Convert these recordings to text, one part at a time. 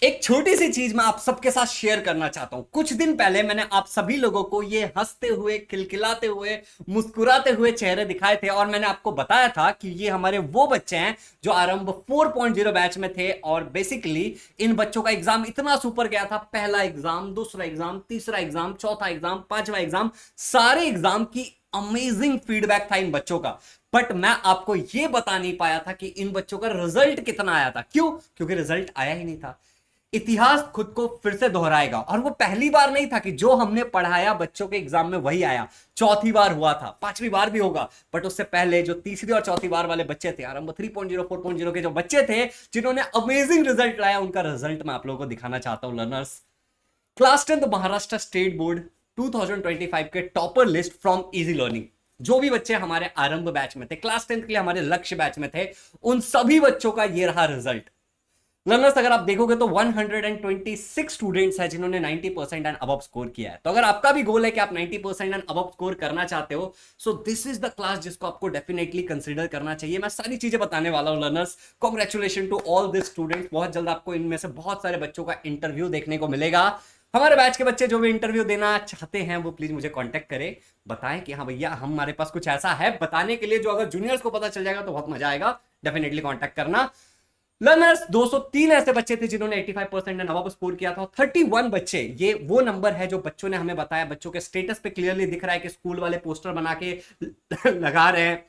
एक छोटी सी चीज मैं आप सबके साथ शेयर करना चाहता हूं। कुछ दिन पहले मैंने आप सभी लोगों को ये हंसते हुए, खिलखिलाते हुए, मुस्कुराते हुए चेहरे दिखाए थे और मैंने आपको बताया था कि ये हमारे वो बच्चे हैं जो आरंभ 4.0 बैच में थे। और बेसिकली इन बच्चों का एग्जाम इतना सुपर गया था, पहला एग्जाम, दूसरा एग्जाम, तीसरा एग्जाम, चौथा एग्जाम, पांचवा एग्जाम, सारे एग्जाम की अमेजिंग फीडबैक था इन बच्चों का। बट मैं आपको यह बता नहीं पाया था कि इन बच्चों का रिजल्ट कितना आया था। क्यों? क्योंकि रिजल्ट आया ही नहीं था। इतिहास खुद को फिर से दोहराएगा और वो पहली बार नहीं था कि जो हमने पढ़ाया बच्चों के एग्जाम में वही आया। चौथी बार हुआ था, पांचवी बार भी होगा। बट उससे पहले जो तीसरी और चौथी बार वाले बच्चे थे, आरंभ 3.0 4.0 के जो बच्चे थे जिन्होंने अमेजिंग रिजल्ट लाया, उनका रिजल्ट मैं आप लोगों को दिखाना चाहता हूं learners. Class 10 Maharashtra state board 2025 के topper list from easy learning. जो भी बच्चे हमारे आरंभ बैच में थे, क्लास 10 के लिए हमारे लक्ष्य बैच में थे, उन सभी बच्चों का ये रहा रिजल्ट। लर्नर्स, अगर आप देखोगे तो 126 स्टूडेंट्स हैं जिन्होंने 90% एंड अबव स्कोर किया है। तो अगर आपका भी गोल है कि आप 90% एंड अबव स्कोर करना चाहते हो, so this is the class जिसको आपको डेफिनेटली कंसीडर करना चाहिए। मैं सारी चीजें बताने वाला हूं learners. Congratulation to all this students. बहुत जल्द आपको इनमें से बहुत सारे बच्चों का इंटरव्यू देखने को मिलेगा। हमारे बैच के बच्चे जो भी इंटरव्यू देना चाहते हैं वो प्लीज मुझे कांटेक्ट करें, बताएं कि हाँ भैया हमारे पास कुछ ऐसा है बताने के लिए जो अगर जूनियर्स को पता चल जाएगा तो बहुत मजा आएगा। डेफिनेटली कांटेक्ट करना। लर्नर्स, 203 ऐसे बच्चे थे जिन्होंने 85% एंड अबव स्कोर किया था। 31 बच्चे, ये वो नंबर है जो बच्चों ने हमें बताया। बच्चों के स्टेटस पे क्लियरली दिख रहा है कि स्कूल वाले पोस्टर बना के लगा रहे हैं।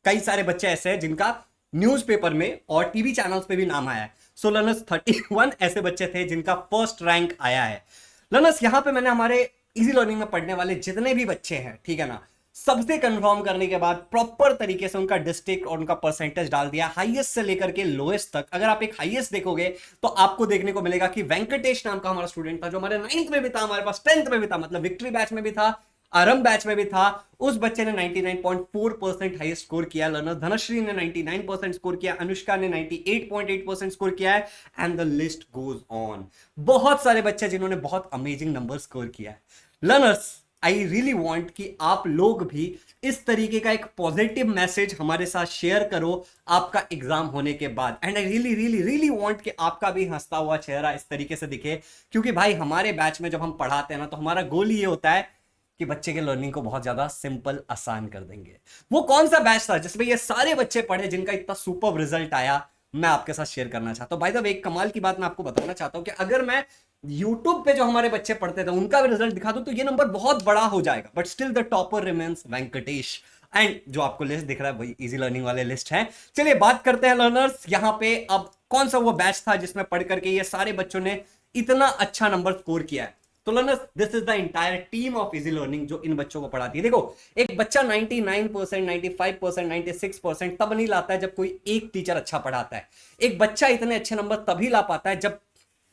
कई सारे बच्चे ऐसे हैं जिनका न्यूज़पेपर में और टीवी चैनल्स पे भी नाम आया है। सो लर्नर्स, 31 ऐसे बच्चे थे जिनका फर्स्ट रैंक आया है। लर्नर्स, यहां पे मैंने हमारे इजी लर्निंग में पढ़ने वाले जितने भी बच्चे हैं, ठीक है ना, सबसे कंफर्म करने के बाद प्रॉपर तरीके से उनका डिस्ट्रिक्ट और उनका परसेंटेज डाल दिया, हाईएस्ट से लेकर के लोएस्ट तक। अगर आप एक हाईएस्ट देखोगे तो आपको देखने को मिलेगा कि वेंकटेश नाम का हमारा स्टूडेंट था जो हमारे 9th में भी था, हमारे पास 10th में भी था, मतलब विक्ट्री बैच में भी था, आरंभ बैच में भी था। उस बच्चे ने 99.4% हाईएस्ट स्कोर किया। लर्नर, धनश्री ने 99% स्कोर किया, अनुष्का ने 98.8% स्कोर किया है, and the list goes on. बहुत सारे बच्चे जिन्होंने बहुत अमेजिंग नंबर स्कोर किया है। लर्नर्स, आई रियली वॉन्ट कि आप लोग भी इस तरीके का एक पॉजिटिव मैसेज हमारे साथ शेयर करो आपका एग्जाम होने के बाद। And I really really really want कि आपका भी हंसता हुआ चेहरा इस तरीके से दिखे, क्योंकि भाई हमारे बैच में जब हम पढ़ाते हैं ना तो हमारा गोल ये होता है कि बच्चे के लर्निंग को बहुत ज्यादा सिंपल, आसान कर देंगे। वो कौन सा बैच था जिसमें ये सारे बच्चे पढ़े जिनका इतना सुपर रिजल्ट आया, मैं आपके साथ शेयर करना चाहता हूं। भाई साहब, एक कमाल की बात मैं आपको बताना चाहता हूं कि अगर मैं यूट्यूब पे जो हमारे बच्चे पढ़ते थे उनका भी रिजल्ट दिखा दूं तो ये नंबर बहुत बड़ा हो जाएगा। But still the topper remains Venkatesh. And जो आपको लिस्ट दिख रहा है वही इजी लर्निंग वाले लिस्ट है। चलिए बात करते हैं लर्नर्स, यहां पे अब कौन सा वो बैच था जिसमें पढ़ करके ये सारे बच्चों ने इतना अच्छा नंबर स्कोर किया है। तो learners, this is the entire team of easy learning जो इन बच्चों को पढ़ाती है। देखो, एक बच्चा 99%, 95%, 96% तब नहीं लाता है जब कोई एक टीचर अच्छा पढ़ाता है। एक बच्चा इतने अच्छे नंबर तभी ला पाता है जब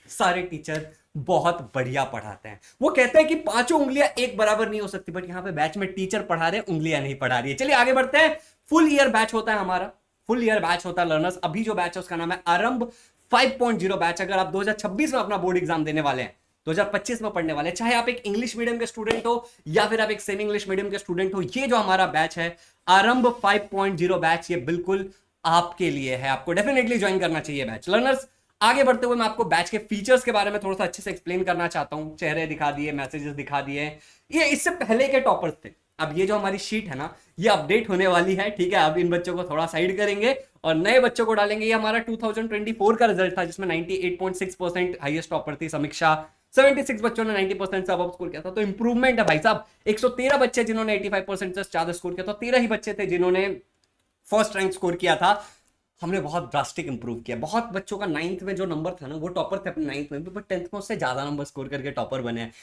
सारे टीचर बहुत बढ़िया पढ़ाते हैं। वो कहते हैं कि पांचों उंगलियां एक बराबर नहीं हो सकती, बट यहां पे बैच में टीचर पढ़ा रहे हैं, उंगलियां नहीं पढ़ा रही है। चलिए आगे बढ़ते हैं। फुल ईयर बैच होता है हमारा, फुल ईयर बैच होता है लर्नर्स। अभी जो बैच है उसका नाम है आरंभ 5.0 बैच। अगर आप 2026 में अपना बोर्ड एग्जाम देने वाले हैं, 2025 में पढ़ने वाले, चाहे आप एक इंग्लिश मीडियम के स्टूडेंट हो या फिर आप एक सेमी इंग्लिश मीडियम के स्टूडेंट हो, ये जो हमारा बैच है आरंभ 5.0 बैच, ये बिल्कुल आपके लिए है। आपको डेफिनेटली ज्वाइन करना चाहिए बैच। लर्नर्स, आगे बढ़ते हुए मैं आपको बैच के फीचर्स के बारे में थोड़ा सा अच्छे से एक्सप्लेन करना चाहता हूं। चेहरे दिखा दिए, मैसेजेस दिखा दिए, ये इससे पहले के टॉपर्स थे। अब ये जो हमारी शीट है ना, ये अपडेट होने वाली है, ठीक है। अब इन बच्चों को थोड़ा साइड करेंगे और नए बच्चों को डालेंगे। ये हमारा 2024 का रिजल्ट था जिसमें 98.6% हाईएस्ट टॉपर थी समीक्षा। 76 बच्चों ने 90% से अबव स्कोर किया था। तो इंप्रूवमेंट है भाई साहब। 113 बच्चे जिन्होंने 85% से ज्यादा स्कोर किया था, 13 ही बच्चे थे जिन्होंने फर्स्ट रैंक स्कोर किया था। हमने बहुत ड्रास्टिक इंप्रूव किया। बहुत बच्चों का 9th में जो नंबर था ना, वो टॉपर थे अपने 9th में भी, बट 10th में उससे ज्यादा नंबर स्कोर करके टॉपर बने हैं।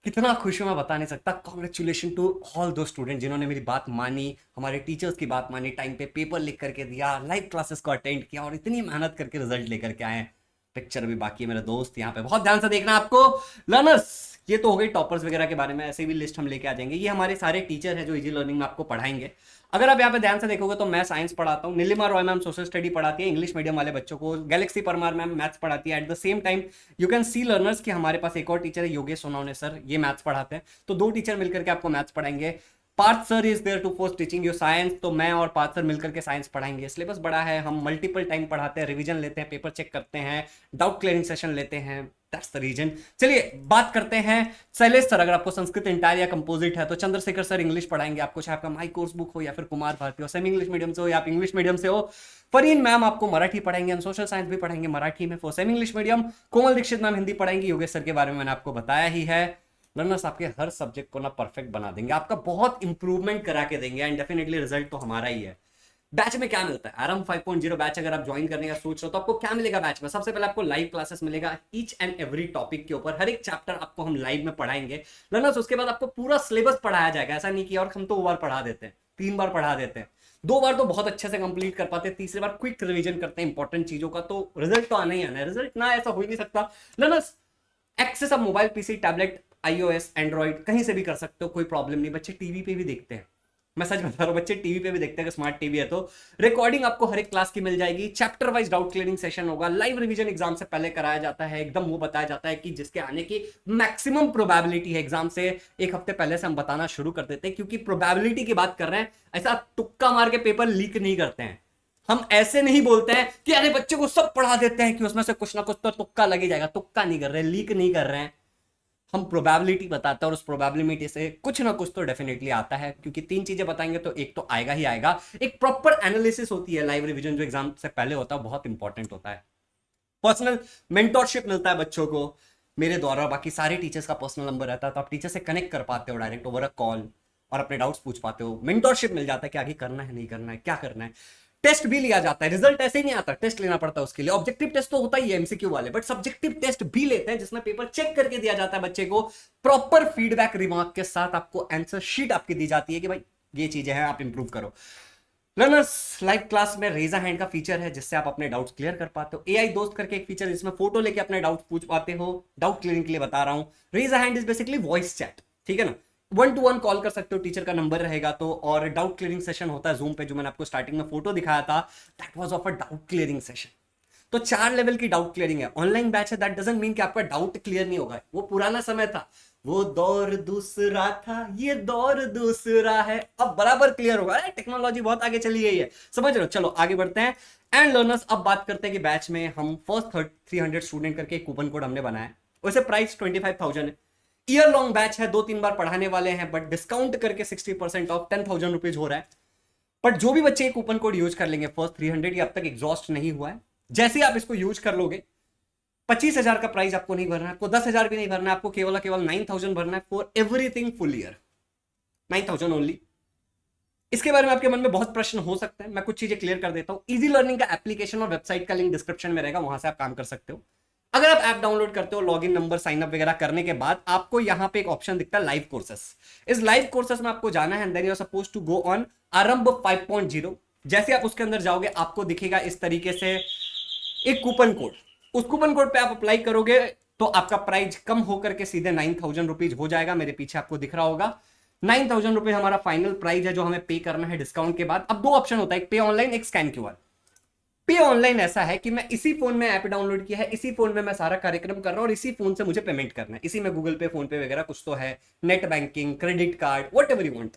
कितना खुश हूं मैं बता नहीं सकता। कॉन्ग्रेचुलेशन टू ऑल दो स्टूडेंट जिन्होंने मेरी बात मानी, हमारे टीचर्स की बात मानी, टाइम पे पेपर लिख करके दिया, लाइव क्लासेस को अटेंड किया और इतनी मेहनत करके रिजल्ट लेकर के आए हैं। पिक्चर भी बाकी है मेरे दोस्त, यहाँ पे बहुत ध्यान से देखना आपको। लर्नर्स, ये तो हो गई टॉपर्स वगैरह के बारे में, ऐसे भी लिस्ट हम लेके आ जाएंगे। ये हमारे सारे टीचर हैं जो इजी लर्निंग में आपको पढ़ाएंगे। अगर आप यहाँ पे ध्यान से देखोगे तो मैं साइंस पढ़ाता हूँ, Nilima Roy ma'am social study पढ़ाती है इंग्लिश मीडियम वाले बच्चों को, गैलेक्सी परमार मैम मैथ्स पढ़ाती है। At the same time you can see learners कि हमारे पास एक और टीचर है योगेश सोनवणे सर, ये मैथ्स पढ़ाते हैं। तो दो टीचर मिलकर के आपको मैथ्स पढ़ाएंगे। Parth sir is there to force teaching you science, तो मैं और पार्थ सर मिलकर के साइंस पढ़ाएंगे। सिलेबस बड़ा है, हम मल्टीपल टाइम पढ़ाते हैं, रिवीजन लेते हैं, पेपर चेक करते हैं, डाउट क्लियरिंग सेशन लेते हैं, दैट्स द रीजन। चलिए बात करते हैं शैलेश सर, अगर आपको संस्कृत इंटायर या कंपोजिट है तो चंद्रशेखर सर इंग्लिश पढ़ाएंगे आपको, चाहे आपका माई कोर्स बुक हो या फिर कुमार भारती हो, सेमी इंग्लिश मीडियम से हो या आप इंग्लिश मीडियम से हो। फरीन मैम आपको मराठी पढ़ाएंगे, हम सोशल साइंस भी पढ़ाएंगे मराठी में for semi English medium. Komal Dikshit ma'am Hindi पढ़ाएंगी, योगेश सर के बारे में मैंने आपको बताया ही है। लर्नर्स आपके हर सब्जेक्ट को ना परफेक्ट बना देंगे, आपका बहुत इंप्रूवमेंट करा के देंगे, एंड डेफिनेटली रिजल्ट तो हमारा ही है। बैच में क्या मिलता है? आरंभ 5.0 बैच अगर आप ज्वाइन करने का सोच रहे हो तो आपको क्या मिलेगा बैच में? सबसे पहले आपको लाइव क्लासेस मिलेगा ईच एंड एवरी टॉपिक के ऊपर, हर एक चैप्टर आपको हम लाइव में पढ़ाएंगे लर्नर्स। उसके बाद आपको पूरा सिलेबस पढ़ाया जाएगा, ऐसा नहीं कि और हम तो 2 बार पढ़ा देते हैं, 3 बार पढ़ा देते हैं, 2 बार तो बहुत अच्छे से कंप्लीट कर पाते हैं, तीसरी बार क्विक रिवीजन करते हैं इंपॉर्टेंट चीजों का, तो रिजल्ट तो आना ही आना है। रिजल्ट ना ऐसा हो ही नहीं सकता लर्नर्स। एक्सेस आप mobile, PC, tablet, iOS, Android कहीं से भी कर सकते हो, कोई प्रॉब्लम नहीं। बच्चे टीवी पे भी देखते हैं, मैं सच बता रहा हूँ, बच्चे टीवी पे भी देखते हैं, स्मार्ट टीवी है तो। रिकॉर्डिंग आपको हर एक क्लास की मिल जाएगी, chapter wise doubt clearing session होगा, लाइव रिवीजन एग्जाम से पहले कराया जाता है, एकदम वो बताया जाता है कि जिसके आने की मैक्सिमम प्रोबेबिलिटी है एग्जाम से 1 हफ्ते पहले से हम बताना शुरू कर देते हैं, क्योंकि प्रोबेबिलिटी की बात कर रहे हैं, ऐसा तुक्का मार के पेपर लीक नहीं करते हैं। हम ऐसे नहीं बोलते हैं कि अरे बच्चे को सब पढ़ा देते हैं कि उसमें से कुछ ना कुछ तो तुक्का लगे जाएगा, तुक्का नहीं कर रहे, लीक नहीं कर रहे हैं, हम प्रोबेबिलिटी बताते हैं और उस प्रोबेबिलिटी से कुछ ना कुछ तो डेफिनेटली आता है, क्योंकि 3 चीजें बताएंगे तो एक तो आएगा ही आएगा। एक प्रॉपर एनालिसिस होती है, लाइव रिवीजन जो एग्जाम से पहले होता है बहुत इंपॉर्टेंट होता है। पर्सनल मेंटोरशिप मिलता है बच्चों को मेरे द्वारा, बाकी सारे टीचर्स का पर्सनल नंबर रहता है, तो आप टीचर से कनेक्ट कर पाते हो डायरेक्ट ओवर अ कॉल और अपने डाउट्स पूछ पाते हो। मेंटोरशिप मिल जाता है कि आगे करना है नहीं करना है, क्या करना है। टेस्ट भी लिया जाता है, रिजल्ट ऐसे ही नहीं आता, टेस्ट लेना पड़ता है उसके लिए। ऑब्जेक्टिव टेस्ट तो होता ही है एमसीक्यू वाले, बट सब्जेक्टिव टेस्ट भी लेते हैं जिसमें पेपर चेक करके दिया जाता है बच्चे को, प्रॉपर फीडबैक रिमार्क के साथ आपको आंसर शीट आपकी दी जाती है कि भाई ये चीजें हैं, आप इंप्रूव करो। लर्नर्स लाइव क्लास में रेज अ हैंड का फीचर है जिससे आप अपने डाउट्स क्लियर कर पाते हो। एआई दोस्त करके एक फीचर जिसमें फोटो लेके अपने डाउट्स पूछ पाते हो, डाउट क्लियरिंग के लिए बता रहा हूं। Raise a hand is basically voice chat, ठीक है ना, 1 to 1 कॉल कर सकते हो, टीचर का नंबर रहेगा तो। और डाउट क्लियरिंग सेशन होता है जूम पे, जो मैंने आपको स्टार्टिंग में फोटो दिखाया था, that was of a doubt clearing session. तो 4 लेवल की डाउट क्लियरिंग है। ऑनलाइन बैच है, दैट डजंट मीन कि आपका डाउट क्लियर नहीं होगा, वो पुराना समय था, वो दौर दूसरा था, ये दौर दूसरा है, अब बराबर क्लियर होगा। टेक्नोलॉजी बहुत आगे चली गई है, समझ रहे हो। चलो आगे बढ़ते हैं। एंड लर्नर्स अब बात करते हैं कि बैच में हम फर्स्ट 300 स्टूडेंट करके एक कूपन कोड हमने बनाया है, वैसे प्राइस 25,000 है। ईयर लॉन्ग बैच है, 2-3 बार पढ़ाने वाले हैं, बट डिस्काउंट करके 60% ऑफ 10,000 रुपीज हो रहा है। बट जो भी बच्चे कूपन कोड यूज कर लेंगे फर्स्ट 300, ये अब तक एग्जॉस्ट नहीं हुआ है, जैसे ही आप इसको यूज कर लोगे 25,000 का प्राइस आपको नहीं भरना है, आपको 10,000 भी नहीं भरना है, आपको केवल 9,000 भरना है for everything full year, 9,000 only. इसके बारे में आपके मन में बहुत प्रश्न हो सकते हैं, मैं कुछ चीजें क्लियर कर देता हूं। इजी लर्निंग का एप्लीकेशन और वेबसाइट का लिंक डिस्क्रिप्शन में रहेगा, वहां से आप काम कर सकते हो। अगर आप ऐप डाउनलोड करते हो, लॉगिन नंबर साइन अप वगैरह करने के बाद आपको यहां पे एक ऑप्शन दिखता है लाइव कोर्सेस। इस लाइव कोर्सेस में आपको जाना है, then you are supposed to go on Aarambh 5.0। जैसे आप उसके अंदर जाओगे आपको दिखेगा इस तरीके से एक कूपन कोड, उस कूपन कोड पे आप अप्लाई करोगे तो आपका प्राइस कम होकर के सीधे 9,000 रुपीज हो जाएगा। मेरे पीछे आपको दिख रहा होगा 9,000 रुपीज हमारा फाइनल प्राइस है जो हमें पे करना है डिस्काउंट के बाद। अब 2 ऑप्शन होता है, एक पे ऑनलाइन, एक स्कैन क्यूआर। पे ऑनलाइन ऐसा है कि मैं इसी फोन में ऐप डाउनलोड किया है, इसी फोन में मैं सारा कार्यक्रम कर रहा हूं और इसी फोन से मुझे पेमेंट करना है, इसी में गूगल पे, फोन पे वगैरह कुछ तो है, net banking, credit card, what ever you want.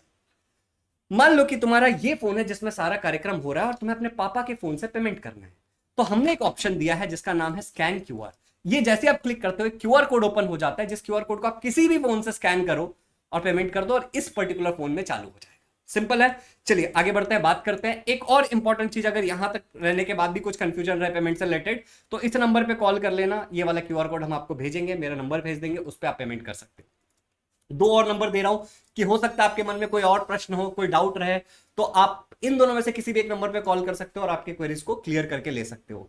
मान लो कि तुम्हारा ये फोन है जिसमें सारा कार्यक्रम हो रहा है और तुम्हें अपने पापा के फोन से पेमेंट करना है, तो हमने एक ऑप्शन दिया है जिसका नाम है स्कैन क्यूआर। ये जैसे आप क्लिक करते हो क्यूआर कोड ओपन हो जाता है, जिस क्यूआर कोड को आप किसी भी फोन से स्कैन करो और पेमेंट कर दो और इस पर्टिकुलर फोन में चालू हो जाएगा। सिंपल है। चलिए आगे बढ़ते हैं, बात करते हैं एक और इंपॉर्टेंट चीज। अगर यहां तक रहने के बाद भी कुछ कंफ्यूजन रहे पेमेंट से रिलेटेड तो इस नंबर पे कॉल कर लेना, ये वाला क्यूआर कोड हम आपको भेजेंगे, मेरा नंबर भेज देंगे, उस पर आप पेमेंट कर सकते हो। 2 और नंबर दे रहा हूं कि हो सकता है आपके मन में कोई और प्रश्न हो, कोई डाउट रहे, तो आप इन दोनों में से किसी भी एक नंबर पे कॉल कर सकते हो और आपके क्वेरीज को क्लियर करके ले सकते हो।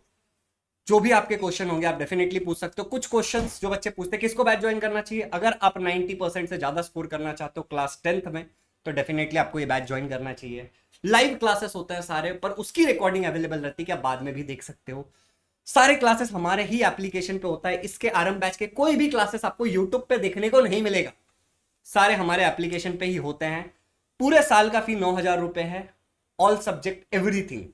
जो भी आपके क्वेश्चन होंगे आप डेफिनेटली पूछ सकते हो। कुछ क्वेश्चंस जो बच्चे पूछते हैं, किसको बैच ज्वाइन करना चाहिए, अगर आप 90% से ज्यादा स्कोर करना चाहते हो क्लास 10th में तो डेफिनेटली आपको ये बैच ज्वाइन करना चाहिए। लाइव क्लासेस होते हैं सारे, पर उसकी रिकॉर्डिंग अवेलेबल रहती है कि आप बाद में भी देख सकते हो। सारे क्लासेस हमारे ही एप्लीकेशन पे होता है। इसके आरंभ बैच के कोई भी क्लासेस आपको यूट्यूब पे देखने को नहीं मिलेगा, सारे हमारे एप्लीकेशन पे ही होते हैं। पूरे साल का फी 9,000 रुपए है, ऑल सब्जेक्ट एवरीथिंग।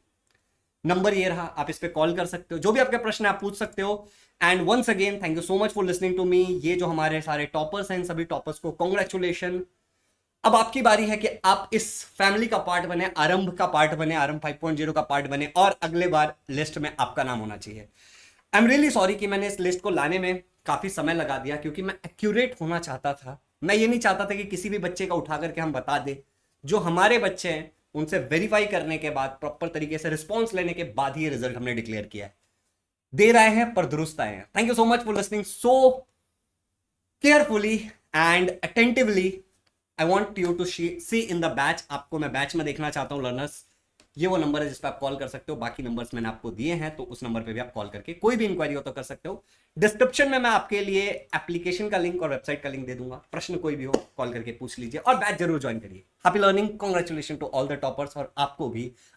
नंबर ये रहा, आप इस पे कॉल कर सकते हो, जो भी आपके प्रश्न आप पूछ सकते हो। And once again thank you so much for listening to me. ये जो हमारे सारे टॉपर्स हैं, सभी टॉपर्स को कॉन्ग्रेचुलेशन। अब आपकी बारी है कि आप इस फैमिली का पार्ट बने, आरंभ का पार्ट बने, आरंभ 5.0 का पार्ट बने, और अगले बार लिस्ट में आपका नाम होना चाहिए। आई एम रियली सॉरी कि मैंने इस लिस्ट को लाने में काफी समय लगा दिया, क्योंकि मैं एक्यूरेट होना चाहता था। मैं ये नहीं चाहता था कि किसी भी बच्चे का उठा करके हम बता दें। जो हमारे बच्चे हैं उनसे वेरीफाई करने के बाद, प्रॉपर तरीके से रिस्पॉन्स लेने के बाद ही ये रिजल्ट हमने डिक्लेयर किया है। देर आए हैं पर दुरुस्त आए हैं। Thank you so much for listening so carefully and attentively. I want you to see in the batch. आपको मैं बैच में देखना चाहता हूँ लर्नर्स। ये वो नंबर है जिस पर आप कॉल कर सकते हो। बाकी नंबर्स मैंने आपको दिए हैं, तो उस नंबर पे भी आप कॉल करके कोई भी इंक्वायरी हो तो कर सकते हो। डिस्क्रिप्शन में मैं आपके लिए एप्लीकेशन का लिंक और वेबसाइट का लिंक दे दूंगा। प्रश्न कोई भी हो कॉल करके पूछ लीजिए और बैच जरूर ज्वाइन करिए। Happy learning, congratulation to all the toppers, और आपको भी